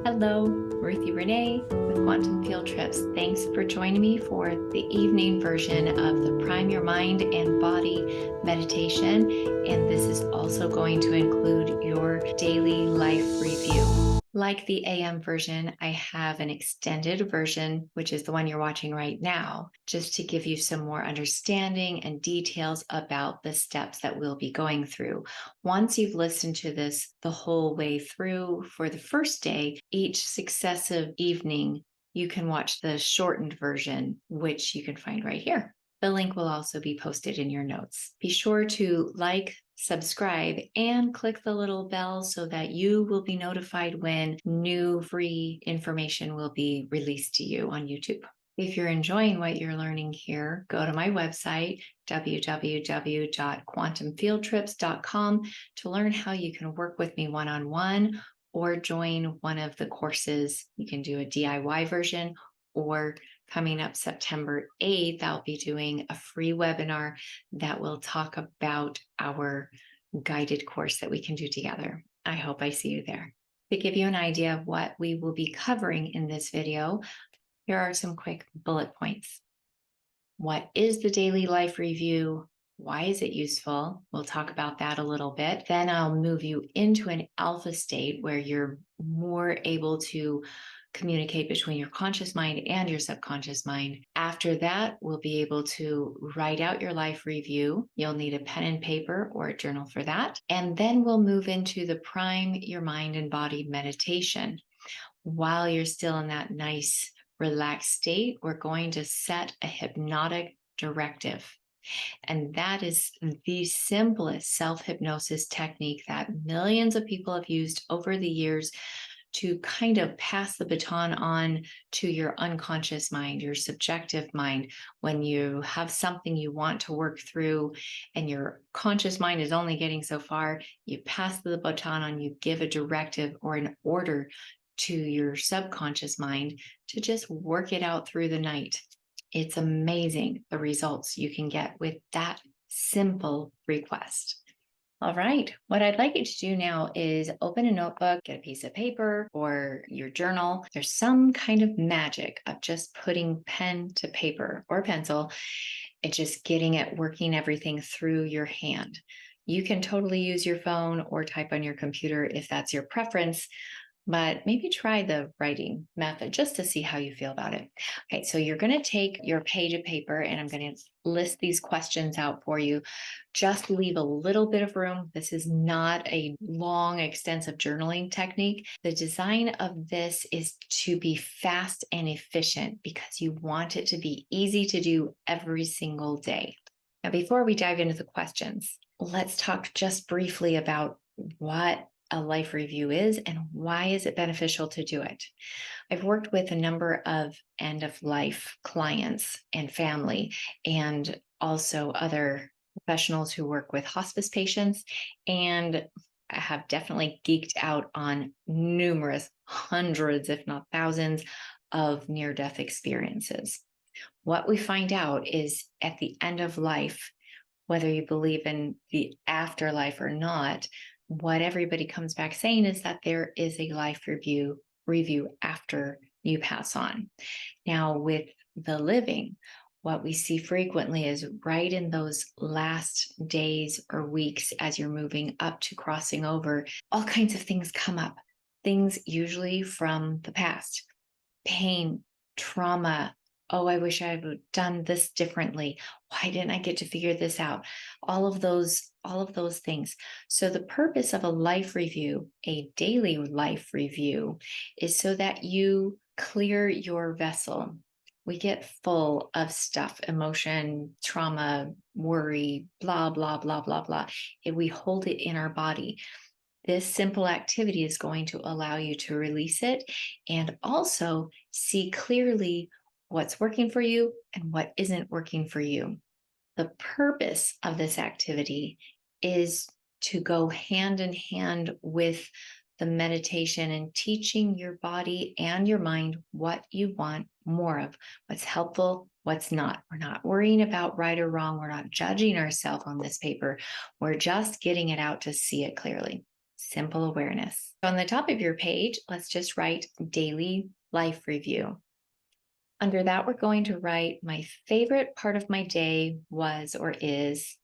Hello, Ruthie Renee with Quantum Field Trips. Thanks for joining me for the evening version of the Prime Your Mind and Body meditation. And this is also going to include your daily life review. Like the AM version, I have an extended version, which is the one you're watching right now, just to give you some more understanding and details about the steps that we'll be going through. Once you've listened to this the whole way through for the first day, each successive evening, you can watch the shortened version, which you can find right here. The link will also be posted in your notes. Be sure to like, subscribe, and click the little bell so that you will be notified when new free information will be released to you on YouTube. If you're enjoying what you're learning here, go to my website, www.quantumfieldtrips.com, to learn how you can work with me one-on-one or join one of the courses. You can do a DIY version, or coming up September 8th, I'll be doing a free webinar that will talk about our guided course that we can do together. I hope I see you there. To give you an idea of what we will be covering in this video, here are some quick bullet points. What is the daily life review? Why is it useful? We'll talk about that a little bit. Then I'll move you into an alpha state where you're more able to communicate between your conscious mind and your subconscious mind. After that, we'll be able to write out your life review. You'll need a pen and paper or a journal for that. And then we'll move into the Prime Your Mind and Body meditation. While you're still in that nice, relaxed state, we're going to set a hypnotic directive. And that is the simplest self-hypnosis technique that millions of people have used over the years to kind of pass the baton on to your unconscious mind, your subjective mind. When you have something you want to work through and your conscious mind is only getting so far, you pass the baton on, you give a directive or an order to your subconscious mind to just work it out through the night. It's amazing the results you can get with that simple request. All right, what I'd like you to do now is open a notebook, get a piece of paper or your journal. There's some kind of magic of just putting pen to paper or pencil and just getting it, working everything through your hand. You can totally use your phone or type on your computer if that's your preference, but maybe try the writing method just to see how you feel about it. Okay, so you're going to take your page of paper and I'm going to list these questions out for you. Just leave a little bit of room. This is not a long, extensive journaling technique. The design of this is to be fast and efficient because you want it to be easy to do every single day. Now, before we dive into the questions, let's talk just briefly about what a life review is and why is it beneficial to do it. I've worked with a number of end-of-life clients and family and also other professionals who work with hospice patients, and I have definitely geeked out on numerous hundreds, if not thousands, of near-death experiences. What we find out is at the end of life, whether you believe in the afterlife or not, what everybody comes back saying is that there is a life review after you pass on. Now, with the living, what we see frequently is right in those last days or weeks as you're moving up to crossing over, all kinds of things come up. Things usually from the past, pain, trauma. Oh, I wish I had done this differently. Why didn't I get to figure this out? All of those things. So the purpose of a life review, a daily life review, is so that you clear your vessel. We get full of stuff, emotion, trauma, worry, blah, blah, blah, blah, blah. If we hold it in our body, this simple activity is going to allow you to release it and also see clearly what's working for you and what isn't working for you. The purpose of this activity is to go hand in hand with the meditation and teaching your body and your mind what you want more of, what's helpful, what's not. We're not worrying about right or wrong. We're not judging ourselves on this paper. We're just getting it out to see it clearly. simple awareness. On the top of your page, let's just write daily life review. Under that, we're going to write my favorite part of my day was or is,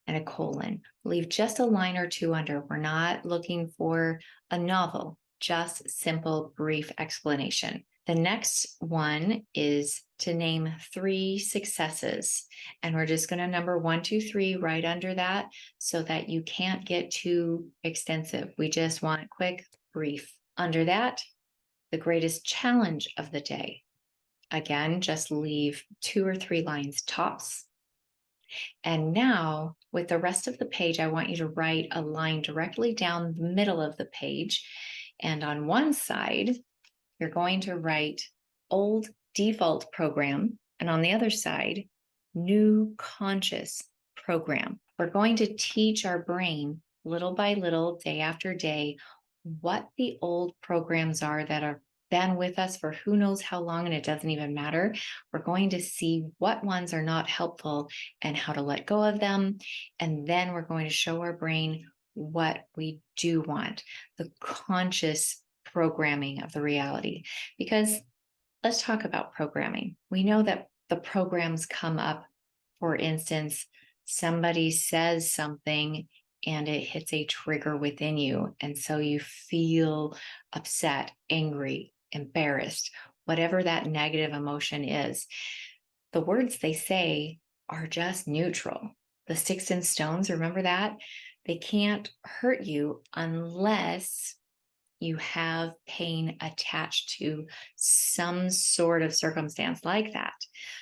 and a colon. Leave just a line or two under. We're not looking for a novel, just simple, brief explanation. The next one is to name 3 successes. And we're just going to number 1, 2, 3 right under that so that you can't get too extensive. We just want quick, brief. Under that, the greatest challenge of the day. Again, just leave 2 or 3 lines tops. And now with the rest of the page, I want you to write a line directly down the middle of the page. And on one side, you're going to write old default program. And on the other side, new conscious program. We're going to teach our brain little by little, day after day, what the old programs are that are been with us for who knows how long, and it doesn't even matter. We're going to see what ones are not helpful and how to let go of them. And then we're going to show our brain what we do want, the conscious programming of the reality. Because let's talk about programming. We know that the programs come up, for instance, somebody says something and it hits a trigger within you. And so you feel upset, angry, embarrassed, whatever that negative emotion is. The words they say are just neutral. The sticks and stones, remember that? They can't hurt you unless you have pain attached to some sort of circumstance like that.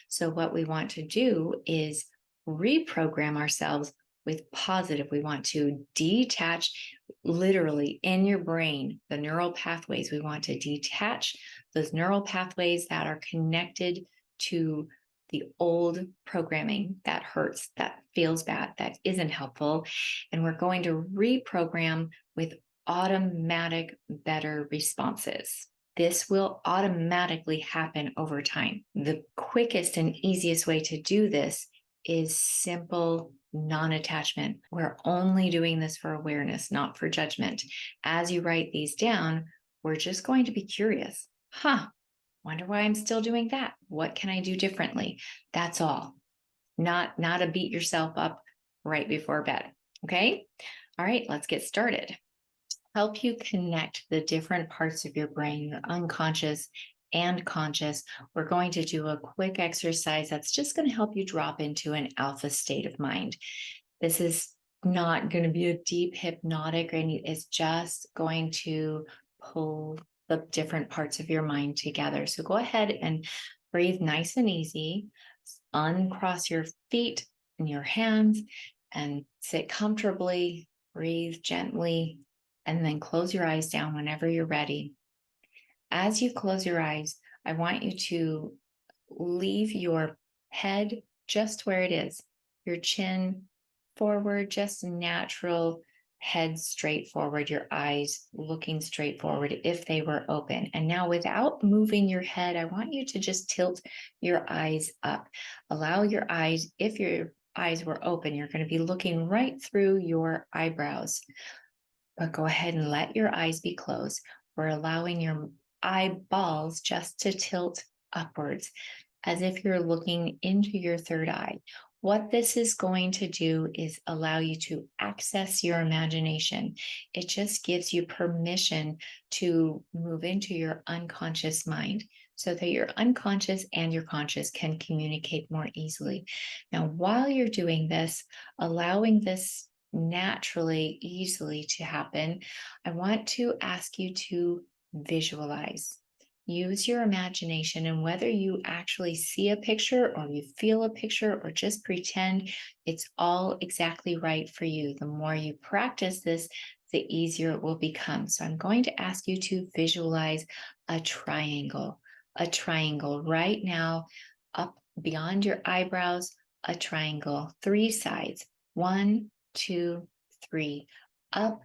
So what we want to do is reprogram ourselves with positive. We want to detach, literally in your brain, the neural pathways. We want to detach those neural pathways that are connected to the old programming that hurts, that feels bad, that isn't helpful. And we're going to reprogram with automatic better responses. This will automatically happen over time. The quickest and easiest way to do this is simple non-attachment. We're only doing this for awareness, not for judgment. As you write these down, we're just going to be curious. Wonder why I'm still doing that. What can I do differently? That's all. Not a beat yourself up right before bed. Okay? All right, let's get started. Help you connect the different parts of your brain, your unconscious and conscious. We're going to do a quick exercise that's just going to help you drop into an alpha state of mind. This is not going to be a deep hypnotic, it's just going to pull the different parts of your mind together. So go ahead and breathe nice and easy. Uncross your feet and your hands and sit comfortably. Breathe gently. And then close your eyes down whenever you're ready. As you close your eyes, I want you to leave your head just where it is, your chin forward, just natural head straight forward, your eyes looking straight forward if they were open. And now without moving your head, I want you to just tilt your eyes up. Allow your eyes, if your eyes were open, you're going to be looking right through your eyebrows. But go ahead and let your eyes be closed. We're allowing your eyeballs just to tilt upwards as if you're looking into your third eye. What this is going to do is allow you to access your imagination. It just gives you permission to move into your unconscious mind so that your unconscious and your conscious can communicate more easily. Now, while you're doing this, allowing this naturally, easily to happen, I want to ask you to visualize. Use your imagination, and whether you actually see a picture or you feel a picture or just pretend, it's all exactly right for you. The more you practice this, the easier it will become. So I'm going to ask you to visualize a triangle right now, up beyond your eyebrows, a triangle, 3 sides, 1, 2, 3, up,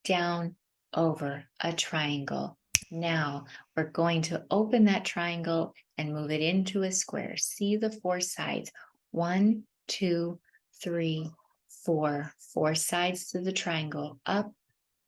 down, over, a triangle. Now we're going to open that triangle and move it into a square. See the 4 sides. 1, 2, 3, 4. 4 sides to the triangle. Up,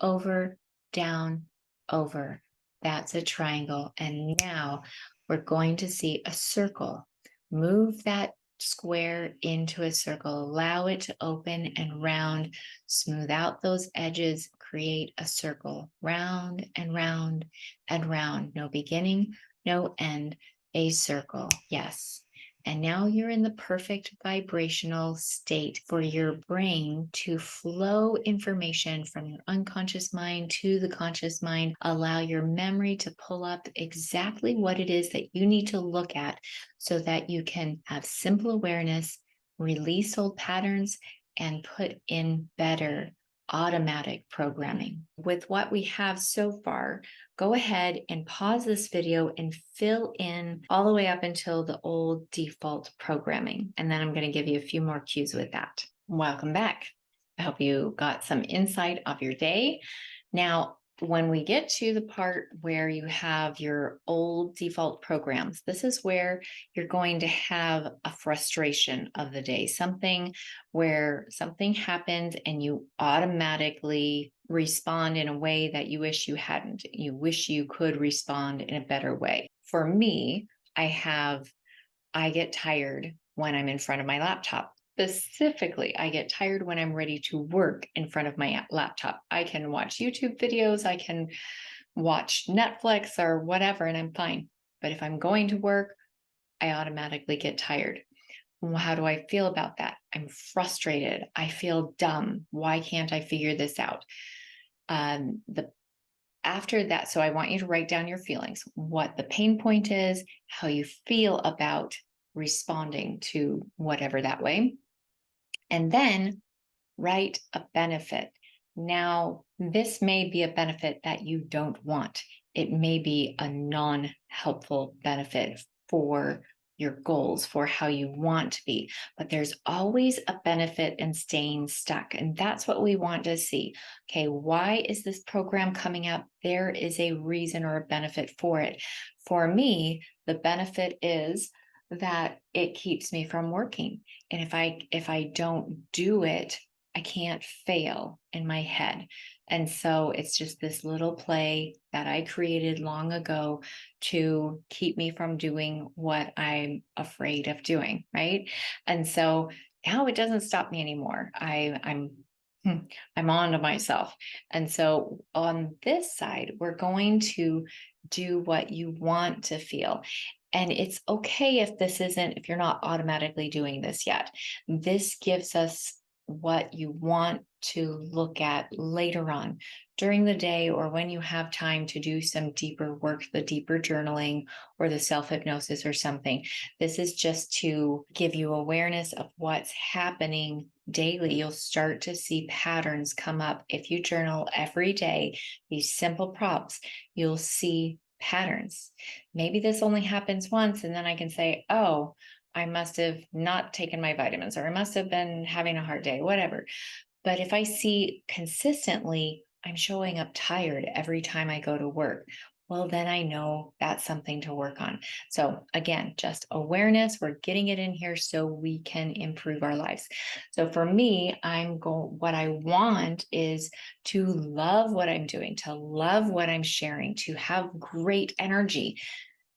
over, down, over. That's a triangle. And now we're going to see a circle. Move that square into a circle. Allow it to open and round. Smooth out those edges. Create a circle. Round and round and round. No beginning, no end. A circle. Yes. And now you're in the perfect vibrational state for your brain to flow information from your unconscious mind to the conscious mind. Allow your memory to pull up exactly what it is that you need to look at so that you can have simple awareness, release old patterns, and put in better automatic programming. With what we have so far, go ahead and pause this video and fill in all the way up until the old default programming. And then I'm going to give you a few more cues with that. Welcome back. I hope you got some insight of your day. Now, when we get to the part where you have your old default programs, this is where you're going to have a frustration of the day, something where something happens and you automatically respond in a way that you wish you hadn't. You wish you could respond in a better way. For me, I get tired when I'm in front of my laptop. Specifically, I get tired when I'm ready to work in front of my laptop. I can watch YouTube videos, I can watch Netflix or whatever, and I'm fine. But if I'm going to work, I automatically get tired. How do I feel about that? I'm frustrated. I feel dumb. Why can't I figure this out? After that, so I want you to write down your feelings, what the pain point is, how you feel about responding to whatever that way. And then write a benefit. Now, this may be a benefit that you don't want. It may be a non-helpful benefit for your goals, for how you want to be, but there's always a benefit in staying stuck. And that's what we want to see. Okay, why is this program coming up? There is a reason or a benefit for it. For me, the benefit is that it keeps me from working. And if I don't do it, I can't fail in my head. And so it's just this little play that I created long ago to keep me from doing what I'm afraid of doing, right? And so now it doesn't stop me anymore. I'm on to myself. And so on this side, we're going to do what you want to feel. And it's okay if you're not automatically doing this yet. This gives us what you want to look at later on during the day, or when you have time to do some deeper work, the deeper journaling or the self-hypnosis or something. This is just to give you awareness of what's happening daily. You'll start to see patterns come up. If you journal every day, these simple prompts, you'll see patterns. Maybe this only happens once, and then I can say, oh, I must have not taken my vitamins, or I must have been having a hard day, whatever. But if I see consistently, I'm showing up tired every time I go to work, well, then I know that's something to work on. So again, just awareness, we're getting it in here so we can improve our lives. So for me, what I want is to love what I'm doing, to love what I'm sharing, to have great energy.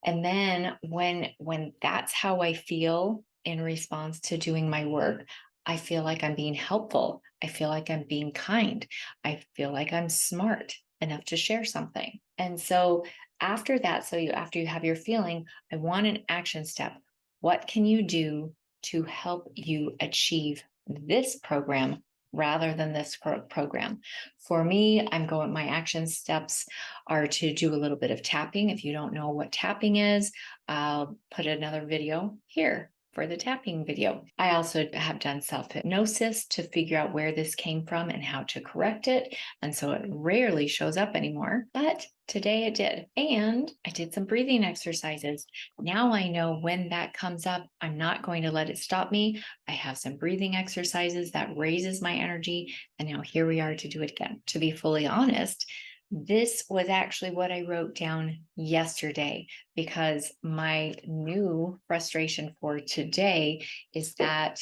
And then when that's how I feel in response to doing my work, I feel like I'm being helpful. I feel like I'm being kind. I feel like I'm smart enough to share something. And so after that, after you have your feeling, I want an action step. What can you do to help you achieve this program rather than this program? For me, my action steps are to do a little bit of tapping. If you don't know what tapping is, I'll put another video here for the tapping video. I also have done self-hypnosis to figure out where this came from and how to correct it. And so it rarely shows up anymore, but today it did. And I did some breathing exercises. Now I know when that comes up, I'm not going to let it stop me. I have some breathing exercises that raises my energy. And now here we are to do it again. To be fully honest, this was actually what I wrote down yesterday, because my new frustration for today is that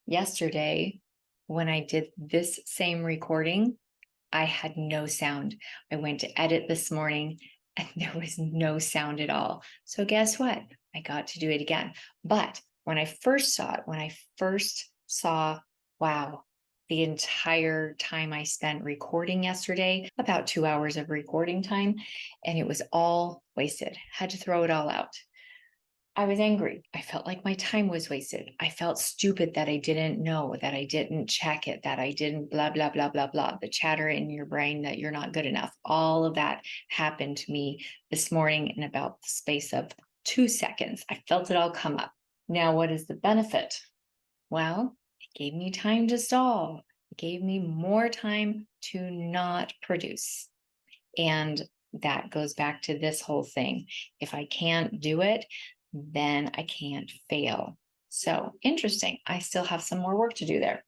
yesterday, when I did this same recording, I had no sound. I went to edit this morning and there was no sound at all. So guess what? I got to do it again. But when I first saw it, when I first saw, wow, the entire time I spent recording yesterday, about 2 hours of recording time, and it was all wasted. Had to throw it all out. I was angry. I felt like my time was wasted. I felt stupid that I didn't know, that I didn't check it, that I didn't blah, blah, blah, blah, blah. The chatter in your brain that you're not good enough. All of that happened to me this morning in about the space of 2 seconds. I felt it all come up. Now, what is the benefit? Well, it gave me time to stall. It gave me more time to not produce. And that goes back to this whole thing. If I can't do it, then I can't fail. So interesting. I still have some more work to do there.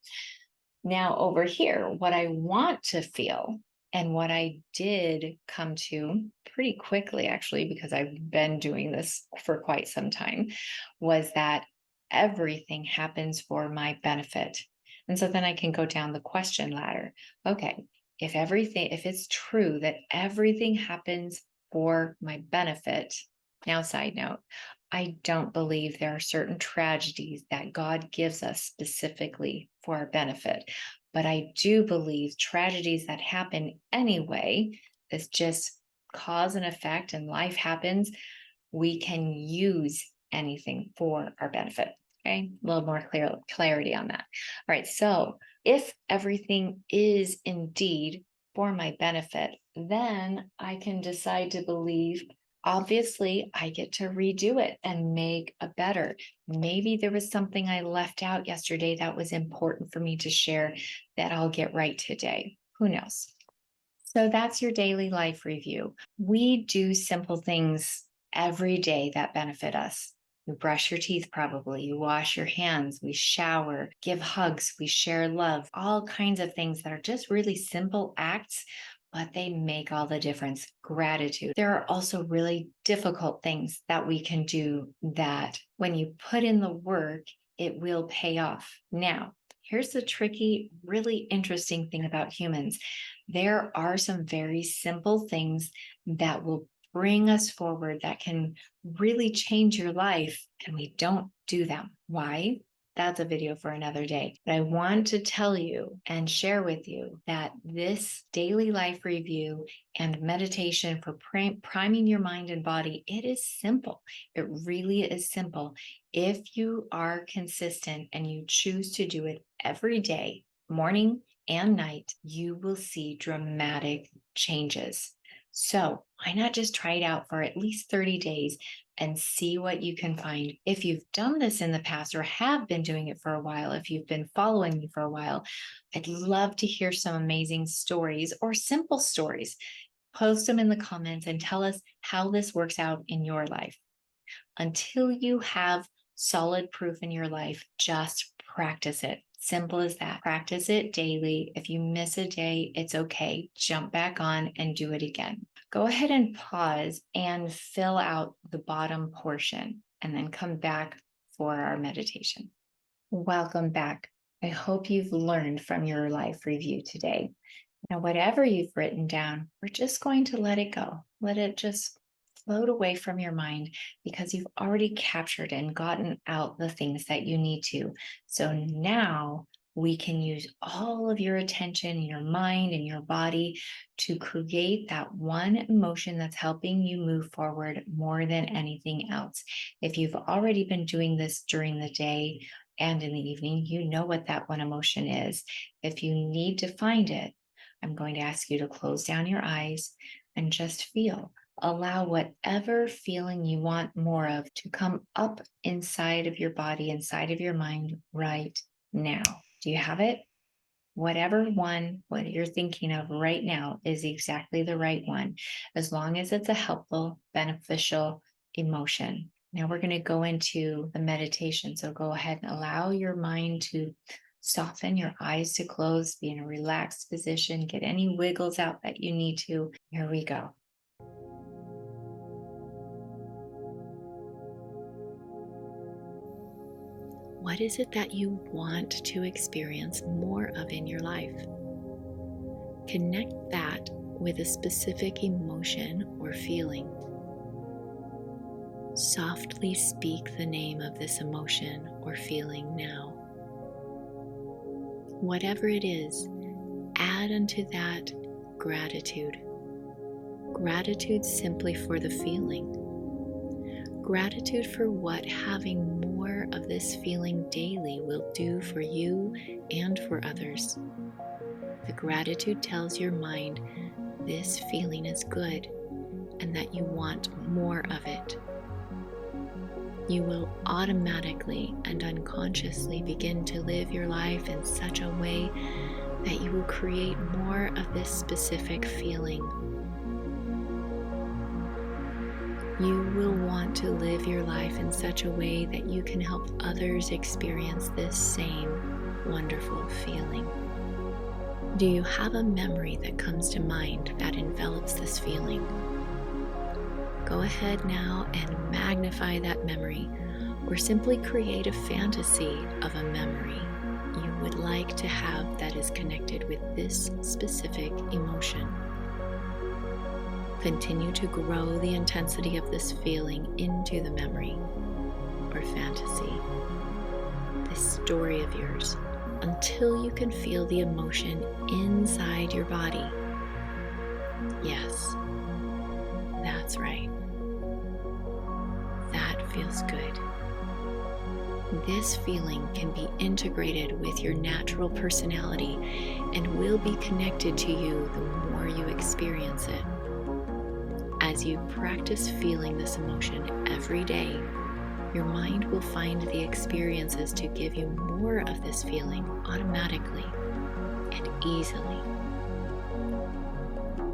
Now, over here, what I want to feel and what I did come to pretty quickly, actually, because I've been doing this for quite some time, was that everything happens for my benefit. And so then I can go down the question ladder. Okay, if it's true that everything happens for my benefit, now, side note, I don't believe there are certain tragedies that God gives us specifically for our benefit. But I do believe tragedies that happen anyway, it's just cause and effect, and life happens. We can use anything for our benefit. Okay, a little more clarity on that. All right, so if everything is indeed for my benefit, then I can decide to believe, obviously, I get to redo it and make a better. Maybe there was something I left out yesterday that was important for me to share that I'll get right today. Who knows? So that's your daily life review. We do simple things every day that benefit us. You brush your teeth, probably. You wash your hands. We shower, give hugs. We share love, all kinds of things that are just really simple acts, but they make all the difference. Gratitude. There are also really difficult things that we can do that when you put in the work, it will pay off. Now, here's the tricky, really interesting thing about humans. There are some very simple things that will bring us forward that can really change your life, and we don't do them. Why? That's a video for another day. But I want to tell you and share with you that this daily life review and meditation for priming your mind and body, it is simple. It really is simple. If you are consistent and you choose to do it every day, morning and night, you will see dramatic changes. So why not just try it out for at least 30 days and see what you can find? If you've done this in the past or have been doing it for a while, if you've been following me for a while, I'd love to hear some amazing stories or simple stories. Post them in the comments and tell us how this works out in your life. Until you have solid proof in your life, just practice it. Simple as that. Practice it daily. If you miss a day, it's okay. Jump back on and do it again. Go ahead and pause and fill out the bottom portion and then come back for our meditation. Welcome back. I hope you've learned from your life review today. Now, whatever you've written down, we're just going to let it go. Let it just float away from your mind because you've already captured and gotten out the things that you need to. So now we can use all of your attention, your mind, and your body to create that one emotion that's helping you move forward more than anything else. If you've already been doing this during the day and in the evening, you know what that one emotion is. If you need to find it, I'm going to ask you to close down your eyes and just feel. Allow whatever feeling you want more of to come up inside of your body, inside of your mind right now. Do you have it? Whatever one, what you're thinking of right now is exactly the right one, as long as it's a helpful, beneficial emotion. Now we're going to go into the meditation. So go ahead and allow your mind to soften, your eyes to close, be in a relaxed position, get any wiggles out that you need to. Here we go. What is it that you want to experience more of in your life? connect that with a specific emotion or feeling. Softly speak the name of this emotion or feeling now. Whatever it is, add unto that gratitude. Gratitude simply for the feeling. Gratitude for what having more of this feeling daily will do for you and for others. The gratitude tells your mind this feeling is good and that you want more of it. You will automatically and unconsciously begin to live your life in such a way that you will create more of this specific feeling. You will want to live your life in such a way that you can help others experience this same wonderful feeling. Do you have a memory that comes to mind that envelops this feeling? Go ahead now and magnify that memory, or simply create a fantasy of a memory you would like to have that is connected with this specific emotion. Continue to grow the intensity of this feeling into the memory or fantasy, this story of yours, until you can feel the emotion inside your body. Yes, that's right. That feels good. This feeling can be integrated with your natural personality and will be connected to you the more you experience it. As you practice feeling this emotion every day, your mind will find the experiences to give you more of this feeling automatically and easily.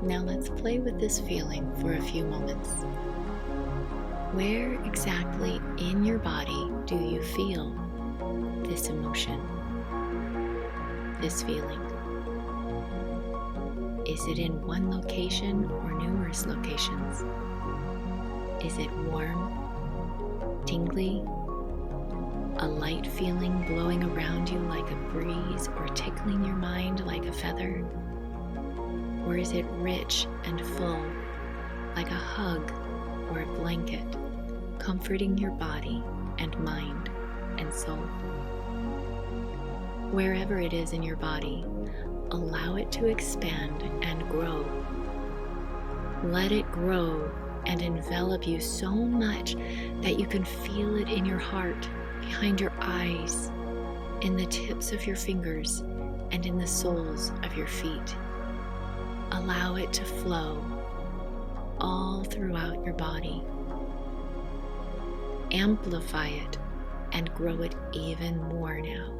Now let's play with this feeling for a few moments. Where exactly in your body do you feel this emotion, this feeling? Is it in one location or numerous locations? Is it warm, tingly, a light feeling blowing around you like a breeze or tickling your mind like a feather? Or is it rich and full, like a hug or a blanket, comforting your body and mind and soul? Wherever it is in your body, allow it to expand and grow. Let it grow and envelop you so much that you can feel it in your heart, behind your eyes, in the tips of your fingers, and in the soles of your feet. Allow it to flow all throughout your body. Amplify it and grow it even more now.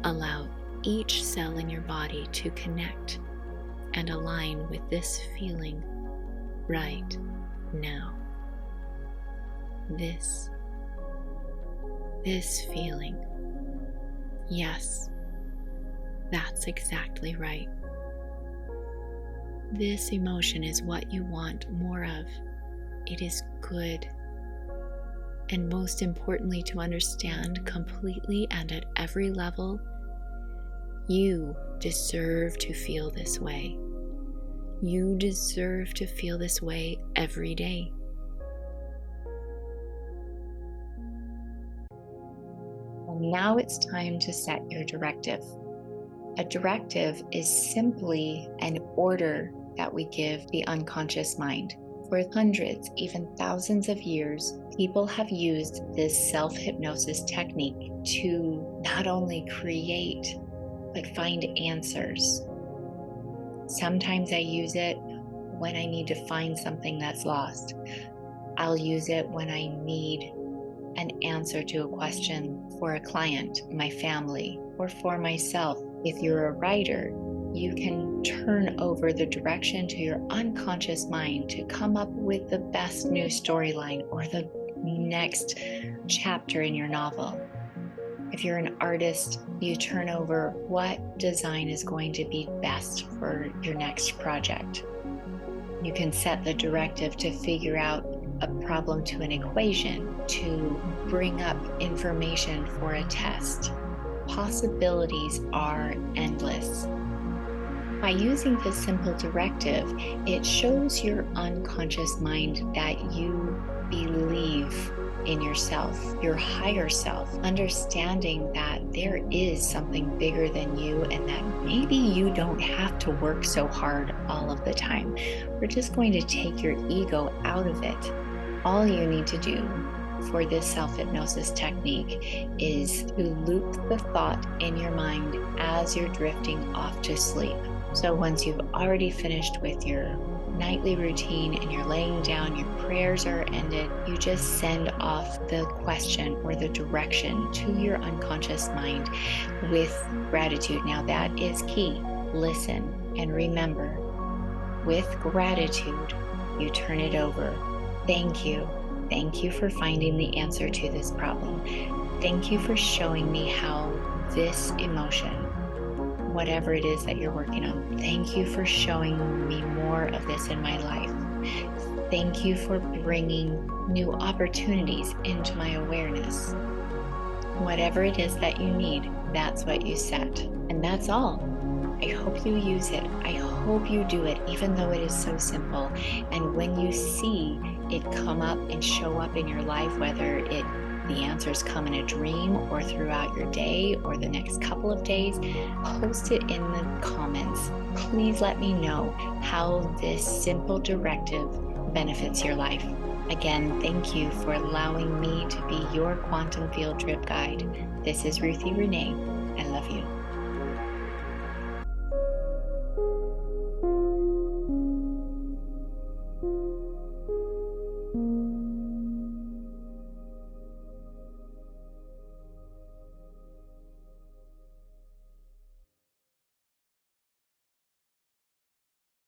Allow each cell in your body to connect and align with this feeling right now. This feeling. Yes, that's exactly right. This emotion is what you want more of. It is good. And most importantly, to understand completely and at every level, you deserve to feel this way. You deserve to feel this way every day. And now it's time to set your directive. A directive is simply an order that we give the unconscious mind. For hundreds, even thousands of years, people have used this self-hypnosis technique to not only create, but find answers. Sometimes I use it when I need to find something that's lost. I'll use it when I need an answer to a question for a client, my family, or for myself. If you're a writer, you can turn over the direction to your unconscious mind to come up with the best new storyline or the next chapter in your novel. If you're an artist, you turn over what design is going to be best for your next project. You can set the directive to figure out a problem to an equation, to bring up information for a test. Possibilities are endless. By using this simple directive, it shows your unconscious mind that you believe in yourself, your higher self, understanding that there is something bigger than you and that maybe you don't have to work so hard all of the time. We're just going to take your ego out of it. All you need to do for this self-hypnosis technique is to loop the thought in your mind as you're drifting off to sleep. So once you've already finished with your nightly routine and you're laying down, your prayers are ended, you just send off the question or the direction to your unconscious mind with gratitude. Now that is key. Listen and remember, with gratitude, you turn it over. Thank you. Thank you for finding the answer to this problem. Thank you for showing me how this emotion, whatever it is that you're working on, thank you for showing me more of this in my life. Thank you for bringing new opportunities into my awareness. Whatever it is that you need, that's what you set. And that's all. I hope you use it. I hope you do it, even though it is so simple. And when you see it come up and show up in your life, whether the answers come in a dream or throughout your day or the next couple of days, post it in the comments. Please let me know how this simple directive benefits your life. Again, thank you for allowing me to be your quantum field trip guide. This is Ruthie Renee. I love you.